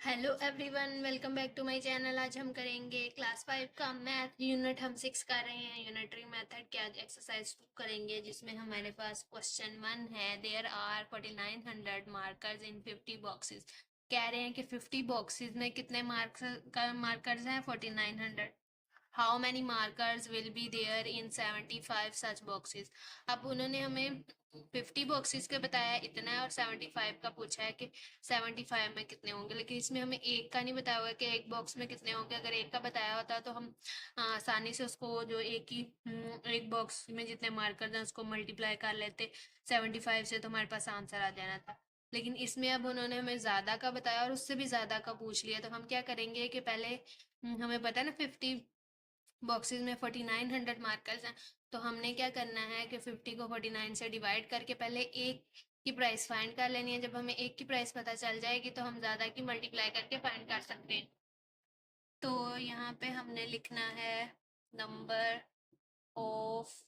Hello everyone, welcome back to my channel. आज हम करेंगे क्लास 5 का मैथ यूनिट। हम 6 कर रहे हैं यूनिटरी मेथड के। आज एक्सरसाइज 2 करेंगे जिसमें हमारे पास क्वेश्चन 1 है। There are 4900 markers in 50 boxes. कह रहे हैं कि 50 बॉक्सेस में कितने मार्कर्स हैं? 4900। How many markers will be there in 75 such boxes. अब उन्होंने हमें 50 बॉक्सेस का बताया इतना है और 75 का पूछा है कि 75 में कितने होंगे, लेकिन इसमें हमें एक का नहीं बताया हुआ कि एक बॉक्स में कितने होंगे। अगर एक का बताया होता तो हम आसानी से उसको जो एक बॉक्स में जितने मार्कर्स हैं उसको मल्टीप्लाई कर लेते 75 से, तो हमारे पास आंसर आ जाना था। लेकिन इसमें अब उन्होंने हमें ज़्यादा का बताया और उससे भी ज़्यादा का पूछ लिया, तो हम क्या करेंगे कि पहले हमें पता है ना 50 बॉक्सेस में 4900 मार्कर्स हैं, तो हमने क्या करना है कि 50 को 49 से डिवाइड करके पहले एक की प्राइस फाइंड कर लेनी है। जब हमें एक की प्राइस पता चल जाएगी तो हम ज़्यादा की मल्टीप्लाई करके फाइंड कर सकते हैं। तो यहाँ पे हमने लिखना है नंबर ऑफ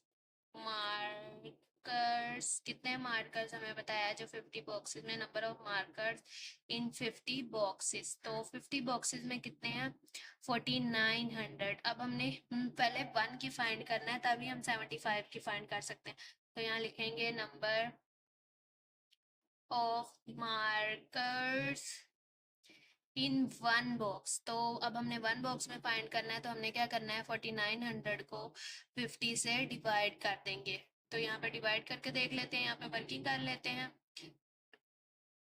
मार्कर्स। कितने मार्कर्स हमें बताया है जो 50 बॉक्सेस में, number of markers in 50 boxes. तो 50 बॉक्सेस में कितने हैं? 4900। अब हमने पहले 1 की फाइंड करना है, तभी हम 75 की फाइंड कर सकते हैं। तो यहाँ लिखेंगे number of markers in 1 box. तो अब हमने 1 बॉक्स में फाइंड करना है, तो हमने क्या करना है 4900 को 50 से डिवाइड कर देंगे। तो यहाँ पे डिवाइड करके देख लेते हैं, यहाँ पे वर्किंग कर लेते हैं।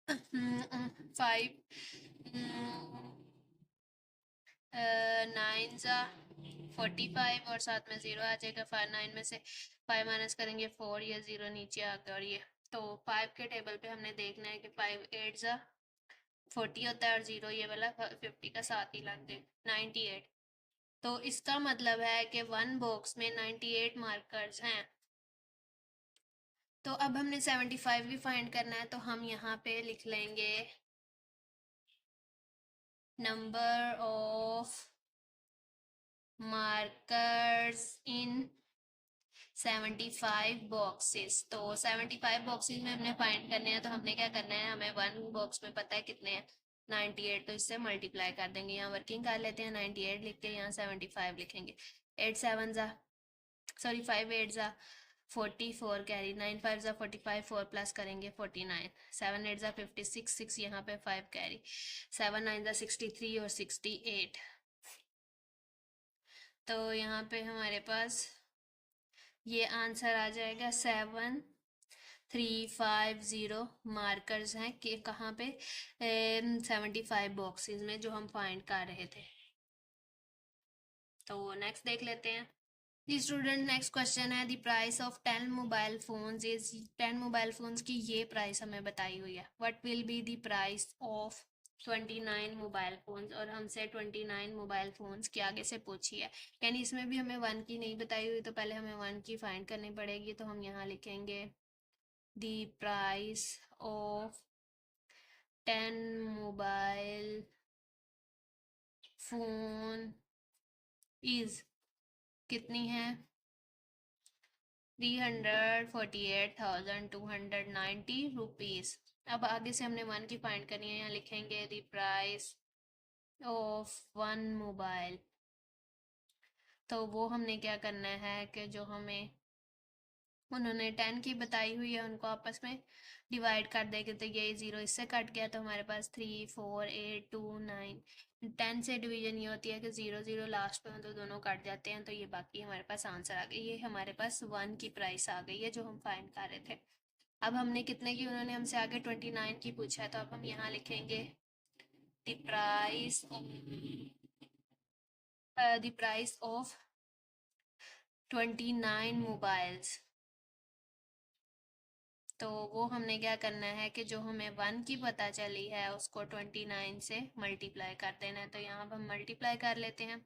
5 9 ज़ा 45 और साथ में 0 आ जाएगा। 9 में से 5 माइनस करेंगे 4, ये 0 नीचे आ गया। और ये तो 5 के टेबल पे हमने देखना है कि 5 8 ज़ा 40 होता है और 0 ये वाला 50 का साथ ही लग दे 98। तो इसका मतलब है कि 1 बॉक्स में 98 मार्कर्स हैं। तो अब हमने 75 भी फाइंड करना है, तो हम यहाँ पे लिख लेंगे number of markers in 75 boxes. तो 75 बॉक्सेस में हमने फाइंड करने हैं, तो हमने क्या करना है, हमें 1 बॉक्स में पता है कितने हैं 98, तो इससे मल्टीप्लाई कर देंगे। यहाँ वर्किंग कर लेते हैं, 98 लिख के यहाँ 75 लिखेंगे। 8 7 ज़ा सॉरी 5 8 ज़ा 44 कैरी, 9 5 ज़ा 45, 4 प्लस करेंगे 49, 7 8 ज़ा 56, 6 यहाँ पे 5 कैरी, 7 9 ज़ा 63 और 68। तो यहाँ पे हमारे पास ये आंसर आ जाएगा 7350 मार्कर्स हैं कि कहाँ पे 75 बॉक्सेस में जो हम फाइंड कर रहे थे। तो नेक्स्ट देख लेते हैं। जी स्टूडेंट, नेक्स्ट क्वेश्चन है the price of 10 mobile phones is 10 mobile phones की ये प्राइस हमें बताई हुई है। What will be the price of 29 mobile phones. और हमसे 29 मोबाइल फोन्स के आगे से पूछी है, यानी इसमें भी हमें 1 की नहीं बताई हुई, तो पहले हमें 1 की फाइंड करनी पड़ेगी। तो हम यहाँ लिखेंगे the price of 10 mobile phone is कितनी है? 348,290 रुपीज़। अब आगे से हमने 1 की फाइंड करनी है, यहाँ लिखेंगे द प्राइस ऑफ 1 मोबाइल। तो वो हमने क्या करना है कि जो हमें उन्होंने 10 की बताई हुई है उनको आपस में डिवाइड कर देंगे। तो ये 0 इससे कट गया, तो हमारे पास 3 4 8 2 9। 10 से डिवीजन ये होती है कि 0 0 लास्ट में, तो दोनों कट जाते हैं, तो ये बाकी हमारे पास आंसर आ गई। ये हमारे पास 1 की प्राइस आ गई है जो हम फाइंड कर रहे थे। अब हमने कितने की, उन्होंने हमसे आगे 29 की पूछा है, तो अब हम यहाँ लिखेंगे द प्राइस ऑफ 29 मोबाइल्स। तो वो हमने क्या करना है कि जो हमें 1 की पता चली है उसको 29 से मल्टीप्लाई कर देना है। तो यहाँ पर हम मल्टीप्लाई कर लेते हैं।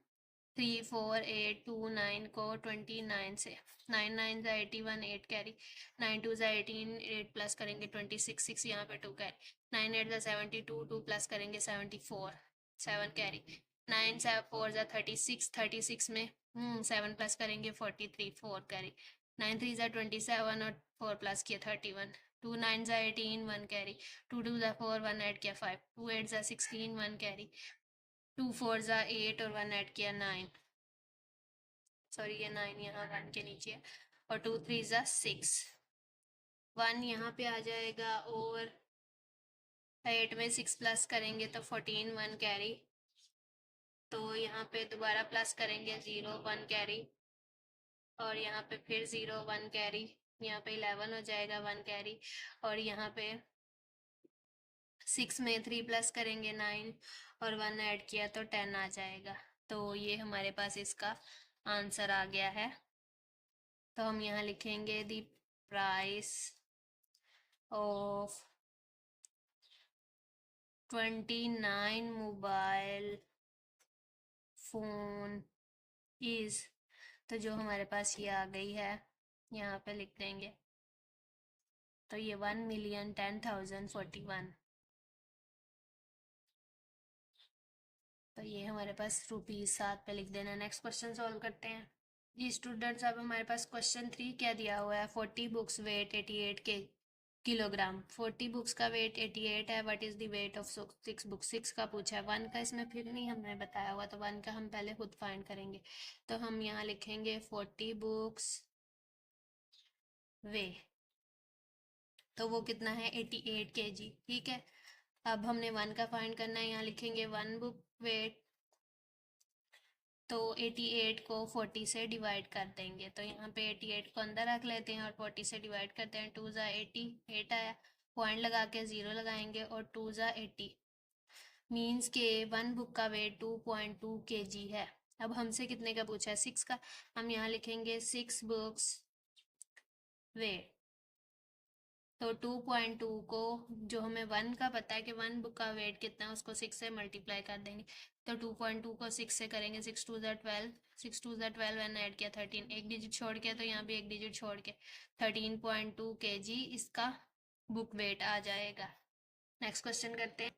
3 4 8 2 9 को 29 से, 9 9 ज़ा 81, 8 कैरी, 9 2 ज़ा 18, 8 प्लस करेंगे 26, 6 यहाँ पे 2 कैरी, 9 8 ज़ा 72, 2 प्लस करेंगे 74, 7 कैरी, 9 4 ज़ा 36, 36 में 7 प्लस करेंगे 43, 4 कैरी, 9 3 ज़ा 27 और 4 प्लस किया 31, 2 9 ज़ा 18 1 कैरी, 2 2 ज़ा 4 1 ऐड किया 5, 2 8 ज़ा 16 1 कैरी, 2 4 ज़ा 8 और 1 ऐड किया 9, सॉरी ये 9 यहाँ 1 के नीचे है, और 2 3 ज़ा 6, 1 यहाँ पे आ जाएगा, और 8 में 6 प्लस करेंगे तो 14 1 कैरी, तो यहाँ पे दोबारा प्लस करेंगे 0 1 कैरी, और यहाँ पे फिर 0 1 कैरी, यहाँ पे 11 हो जाएगा 1 कैरी, और यहाँ पे 6 में 3 प्लस करेंगे 9 और 1 ऐड किया तो 10 आ जाएगा। तो ये हमारे पास इसका आंसर आ गया है। तो हम यहाँ लिखेंगे the price of 29 mobile phone is, तो जो हमारे पास ये आ गई है यहाँ पे लिख देंगे, तो ये 1,10,041, तो ये हमारे पास ₹7 पे लिख देना। नेक्स्ट क्वेश्चन सॉल्व करते हैं जी स्टूडेंट्स। अब हमारे पास क्वेश्चन 3 क्या दिया हुआ है, 40 बुक्स वेट 88 के किलोग्राम, 40 बुक्स का वेट 88 है, what is the weight of 6 books, 6 का पूछा है, 1 का इसमें फिर नहीं हमने बताया हुआ, तो 1 का हम पहले खुद फाइंड करेंगे। तो हम यहाँ लिखेंगे 40 बुक्स वे, तो वो कितना है 88 kg, ठीक है। अब हमने 1 का फाइंड करना है, यहाँ लिखेंगे 1 बुक वेट, तो 88 को 40 से डिवाइड कर देंगे, तो यहाँ पे 88 को अंदर रख लेते हैं और 40 से डिवाइड करते हैं, 2 ज़ा 80, 8 आया, पॉइंट लगा के 0 लगाएंगे, और 2 ज़ा 80 मीन्स के 1 बुक का वेट 2.2 kg है। अब हमसे कितने का पूछा है, 6 का, हम यहाँ लिखेंगे 6 बुक्स वेट, तो 2.2 को, जो हमें 1 का पता है कि 1 बुक का वेट कितना है, उसको 6 से मल्टीप्लाई कर देंगे, तो 2.2 को 6 से करेंगे, 6 2 ज़ा 12, 6 2 ज़ा 12 एंड ऐड किया 13, एक डिजिट छोड़ के, तो यहाँ भी एक डिजिट छोड़ के 13.2 kg इसका बुक वेट आ जाएगा। नेक्स्ट क्वेश्चन करते हैं।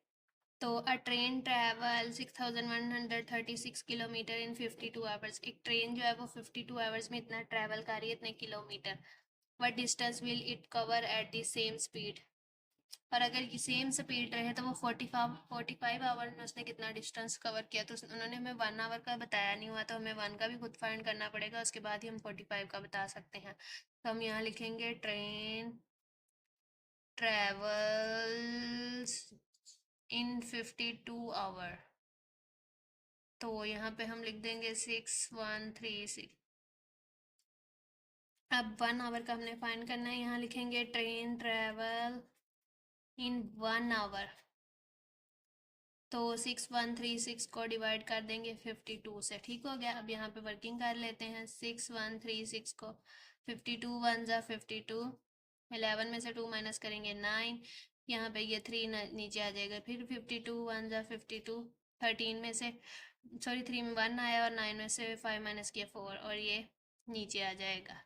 तो अ ट्रेन ट्रैवल 6136 किलोमीटर इन 52 आवर्स, एक ट्रेन जो है वो 52 आवर्स में इतना ट्रैवल कर रही है, इतने kilometre, what distance will it cover at the same speed, और अगर ये सेम स्पीड रहे तो वो 45 आवर में उसने कितना डिस्टेंस कवर किया, तो उन्होंने हमें 1 आवर का बताया नहीं हुआ, तो हमें 1 का भी खुद फाइंड करना पड़ेगा, उसके बाद ही हम 45 का बता सकते हैं। तो हम यहाँ लिखेंगे ट्रेन ट्रेवल्स इन 52 आवर, तो यहाँ पे हम लिख देंगे 6136। अब 1 आवर का हमने फाइंड करना है, यहाँ लिखेंगे ट्रेन ट्रेवल इन 1 आवर, तो 6136 को डिवाइड कर देंगे 52 से, ठीक हो गया। अब यहाँ पे वर्किंग कर लेते हैं, 6136 को 52 1 ज़ा 52, 11 में से 2 माइनस करेंगे 9, यहाँ पे ये 3 नीचे आ जाएगा, फिर 52 1 ज़ा 52, 13 में से, सॉरी 3 में 1 आया, और 9 में से 5 माइनस किया 4, और ये नीचे आ जाएगा।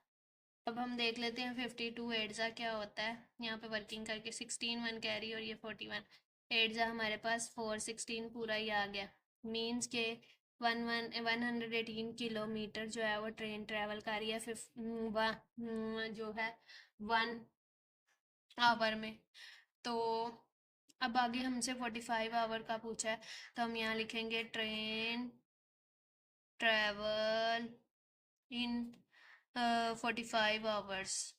अब हम देख लेते हैं 52 8 ज़ा क्या होता है, यहाँ पे वर्किंग करके 16 1 कैरी, और ये 41, 8 ज़ा हमारे पास 4, 16 पूरा ही आ गया, मीन्स के 118 किलोमीटर जो है वो ट्रेन ट्रेवल कर रही है जो है 1 आवर में। तो अब आगे हमसे 45 आवर का पूछा है, तो हम यहाँ लिखेंगे ट्रेन ट्रेवल इन 45 आवर्स,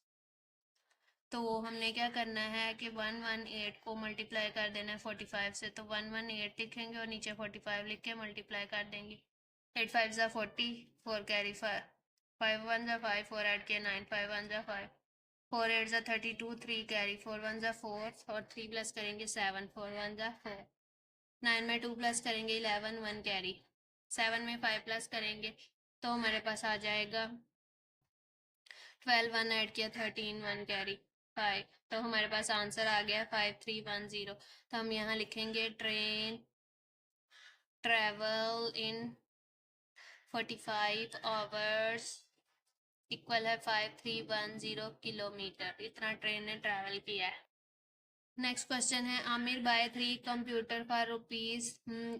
तो हमने क्या करना है कि 118 को मल्टीप्लाई कर देना है 45 से, तो 118 लिखेंगे और नीचे 45 लिख के मल्टीप्लाई कर देंगे, 8 5 ज़ा 40, 4 कैरी 5, 5 1 ज़ा 5, 4 ऐड किया 9, 5 1 ज़ा 5, 4 8 ज़ा 32, 3 कैरी, 4 1 ज़ा 4, और 3 प्लस करेंगे 7, 4 1 ज़ा 4, 9 में 2 प्लस करेंगे 11, 1 कैरी, 7 में 5 प्लस करेंगे तो हमारे पास आ जाएगा 12, 1 ऐड किया 13, 1 कैरी 5, तो हमारे पास आंसर आ गया 5310। तो हम यहाँ लिखेंगे train travel in 45 hours equal है 5310 किलोमीटर, इतना ट्रेन ने ट्रैवल किया है। नेक्स्ट क्वेश्चन है Aamir buy 3 computer for rupees,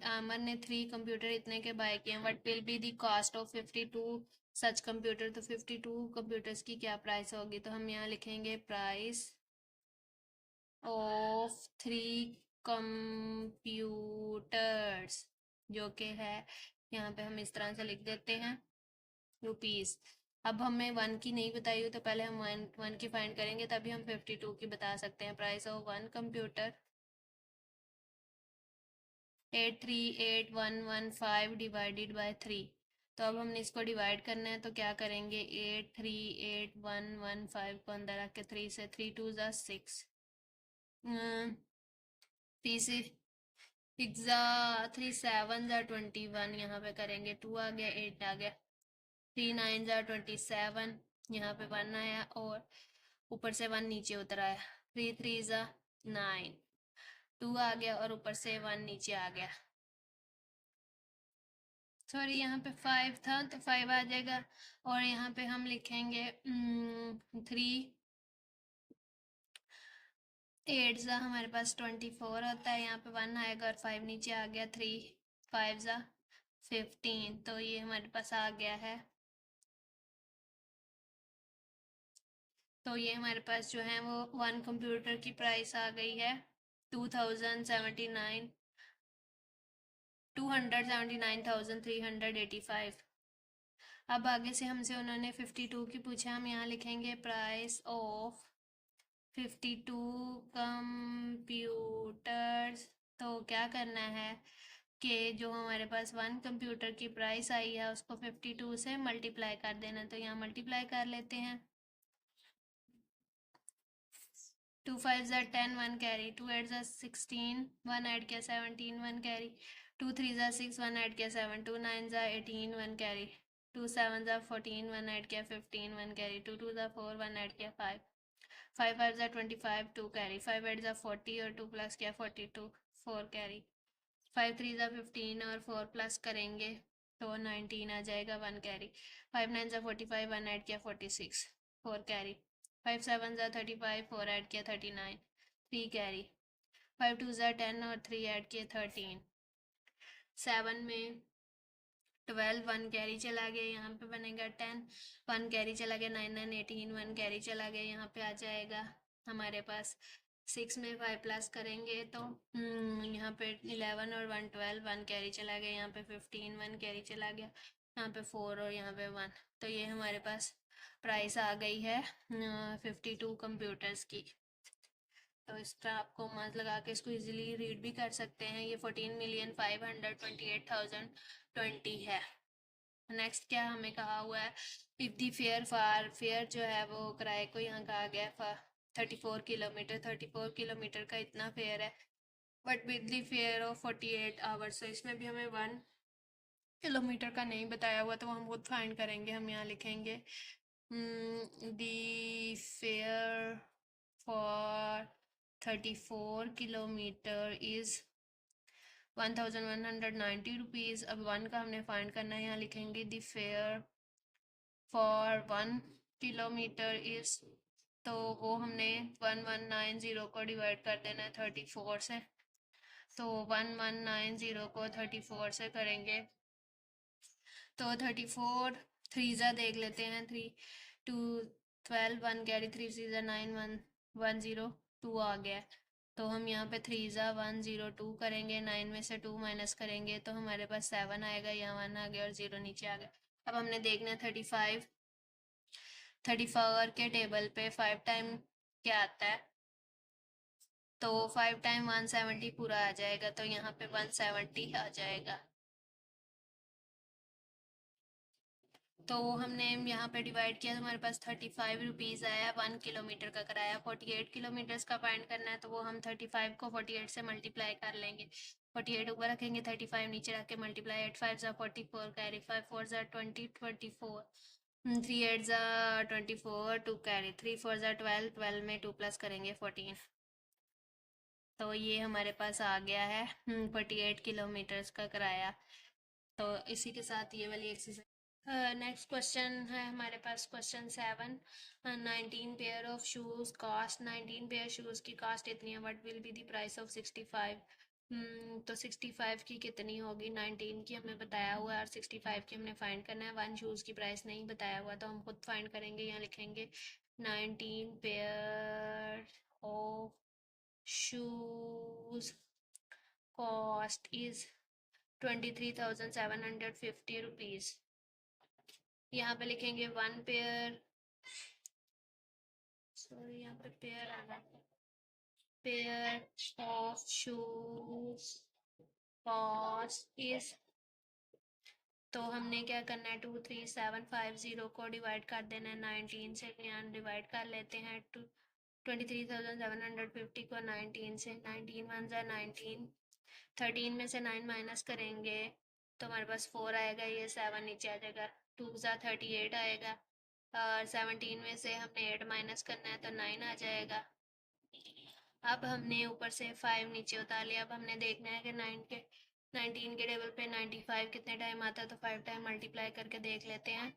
Aamir ने 3 कंप्यूटर इतने के बाय किए, what will be the cost of 52 such computer, तो 52 कंप्यूटर्स की क्या प्राइस होगी, तो हम यहाँ लिखेंगे प्राइस ऑफ 3 कंप्यूटर्स, जो कि है यहाँ पे हम इस तरह से लिख देते हैं रुपीज़। अब हमें वन की नहीं बताई हुई तो पहले हम वन की फाइंड करेंगे, तभी हम 52 की बता सकते हैं। Price of one computer 838,115 divided by 3। तो अब हमने इसको डिवाइड करना है, तो क्या करेंगे, 838,115 को अंदर रख के 3 से, 3 2 6, 3 6 3 7 21, यहाँ पे करेंगे 2 आ गया, 8 आ गया, 3 9 27, यहाँ पे 1 आया और ऊपर से 1 नीचे उतर आया, 3 3 9, 2 आ गया और ऊपर से 1 नीचे आ गया। सॉरी, यहाँ पे 5 था तो 5 आ जाएगा, और यहाँ पे हम लिखेंगे 3 8 ज़ा हमारे पास 24 होता है, यहाँ पे 1 आएगा और 5 नीचे आ गया, 3 5 ज़ा 15। तो ये हमारे पास आ गया है। तो ये हमारे पास जो है वो वन कंप्यूटर की प्राइस आ गई है 2079 279,385। अब आगे से हमसे उन्होंने 52 की पूछा, हम यहाँ लिखेंगे प्राइस ऑफ 52 कंप्यूटर्स। तो क्या करना है कि जो हमारे पास वन कंप्यूटर की प्राइस आई है उसको 52 से मल्टीप्लाई कर देना, तो यहाँ मल्टीप्लाई कर लेते हैं। 2 5 ज़ा 10, 1 कैरी, 2 8 ज़ा 16, 1 ऐड किया 17, 1 कैरी, 2 3 ज़ा 6, 1 ऐड किया 7, 2 9 ज़ा 18, 1 कैरी, 2 7 ज़ा 14, 1 ऐड किया 15, 1 कैरी, 2 2 ज़ा 4, 1 ऐड किया 5, 5 5 ज़ा 25, 2 कैरी, 5 8 ज़ा 40 और 2 प्लस किया 42, 4 कैरी, 5 3 ज़ा 15 और 4 प्लस करेंगे तो 19 आ जाएगा, 1 कैरी, 5 9 ज़ा 45, 1 ऐड किया 46, 4 कैरी, 5 7 ज़ा 35, 4 ऐड किया 39, 3 कैरी, 5 2 ज़ा 10 और 3 ऐड किए 13, 7 में 12, 1 कैरी चला गया, यहाँ पे बनेगा 10, 1 कैरी चला गया 9 9 18, 1 कैरी चला गया, यहाँ पे आ जाएगा हमारे पास 6 में 5 प्लस करेंगे तो यहाँ पे 11 और 1 12, 1 कैरी चला गया, यहाँ पे 15, 1 कैरी चला गया, यहाँ पे 4 और यहाँ पे 1। तो ये हमारे पास प्राइस आ गई है 52 कंप्यूटर्स की। तो इस तरह आपको मत लगा के इसको इजीली रीड भी कर सकते हैं। ये 14,528,020 है। नेक्स्ट क्या हमें कहा हुआ है, if the fair far, fair जो है वो किराए को यहाँ कहा गया है 34 किलोमीटर, 34 किलोमीटर का इतना फेयर है, but with the fair of 48 hours. तो इसमें भी हमें 1 किलोमीटर का नहीं बताया हुआ, तो हम खुद फाइंड करेंगे। हम यहाँ लिखेंगे the fare for 34 kilometre is 1190 rupees. अब 1 का हमने फाइंड करना है, यहाँ लिखेंगे the fare for 1 kilometre is, तो वो हमने 1190 को डिवाइड कर देना है 34 से। तो 1190 को 34 से करेंगे तो 34, 3 ज़ा देख लेते हैं, 3 2 12, 1 कैरी, 3 3 ज़ा 9, 1 1 0 2 आ गया। तो हम यहाँ पे 3 ज़ा 1 0 2 करेंगे, 9 में से 2 माइनस करेंगे तो हमारे पास 7 आएगा, यहाँ 1 आ गया और 0 नीचे आ गया। अब हमने देखना है 34 के टेबल पे 5 टाइम क्या आता है, तो 5 टाइम 170 पूरा आ जाएगा, तो यहाँ पे 170 आ जाएगा। तो हमने यहाँ पे डिवाइड किया तो हमारे पास 35 रुपीज़ आया 1 किलोमीटर का किराया। 48 किलोमीटर्स का फाइंड करना है, तो वो हम 35 को 48 से मल्टीप्लाई कर लेंगे। 48 ऊपर रखेंगे, 35 नीचे रख के मल्टीप्लाई, 8 5 ज़ा 44, कैरी 5 4 ज़ा 20 24, 3 8 ज़ा 24, 2 कैरी, 3 4 ज़ा 12, 12 में 2 प्लस करेंगे 14। तो ये हमारे पास आ गया है 48 किलोमीटर्स का किराया। तो इसी के साथ ये वाली एक्सरसाइज। नेक्स्ट क्वेश्चन है हमारे पास question 7। 19 pair of shoes cost, 19 pair shoes की कॉस्ट इतनी है, what will be the price of 65। तो 65 की कितनी होगी, 19 की हमें बताया हुआ है और 65 की हमने फाइंड करना है। 1 शूज़ की प्राइस नहीं बताया हुआ, तो हम खुद फाइंड करेंगे। यहाँ लिखेंगे 19 pair of shoes cost is 23,750 rupees. यहाँ पे लिखेंगे वन पेयर, सॉरी यहाँ पे पेयर आना है, pair of shoes cost is, तो हमने क्या करना है 23750 को डिवाइड कर देना है 19 से, यहाँ डिवाइड कर लेते हैं 23,750 को 19 से, 19 वन ज़ा 19, 13 में से 9 माइनस करेंगे तो हमारे पास 4 आएगा, ये 7 नीचे आ जाएगा, 2 ज़ा 38 आएगा, और 17 में से हमने 8 माइनस करना है तो 9 आ जाएगा। अब हमने ऊपर से 5 नीचे उतार लिया। अब हमने देखना है कि 19 के टेबल पे 95 कितने टाइम आता है, तो 5 टाइम मल्टीप्लाई करके देख लेते हैं।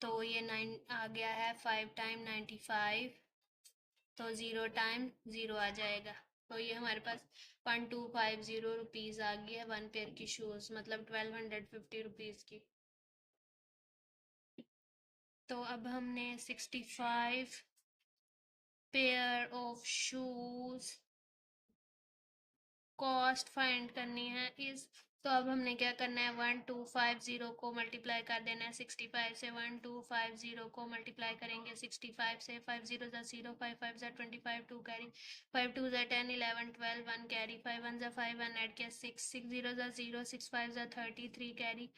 तो ये 9 आ गया है, 5 टाइम 95, तो 0 टाइम 0 आ जाएगा। तो ये हमारे पास 1250 रुपीज़ आ गई है वन पेयर की शूज़, मतलब 1250 रुपीज़ की। तो अब हमने 65 pair of shoes cost find करनी है इस, तो अब हमने क्या करना है 1250 को मल्टीप्लाई कर देना है 65 से, 1250 को मल्टीप्लाई करेंगे 65 से, 5 0 ज़ा 0, 5 5 ज़ा 25, 2 कैरी, 5 2 ज़ा 10, 11 12, 1 कैरी, 5 1 ज़ा 5, 1 ऐड किया 6, 6 0 ज़ा 0, 6 5 ज़ा 30, 3 कैरी,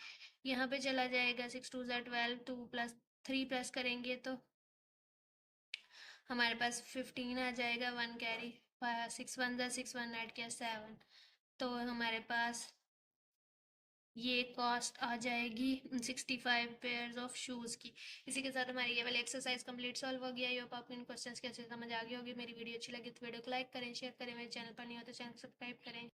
यहाँ पे चला जाएगा 6 2 ज़ा 12, 2 प्लस 3 प्लस करेंगे तो हमारे पास 15 आ जाएगा, 1 कैरी, 6 1 ज़ा 6, 1 ऐड किया 7, तो हमारे पास ये कॉस्ट आ जाएगी 65 पेयर्स ऑफ शूज़ की। इसी के साथ हमारी ये वाली एक्सरसाइज कंप्लीट सॉल्व हो गया। ये आपको इन क्वेश्चंस कैसे समझ आ गई होगी। मेरी वीडियो अच्छी लगी तो वीडियो को लाइक करें, शेयर करें, मेरे चैनल पर नहीं हो तो चैनल सब्सक्राइब करें।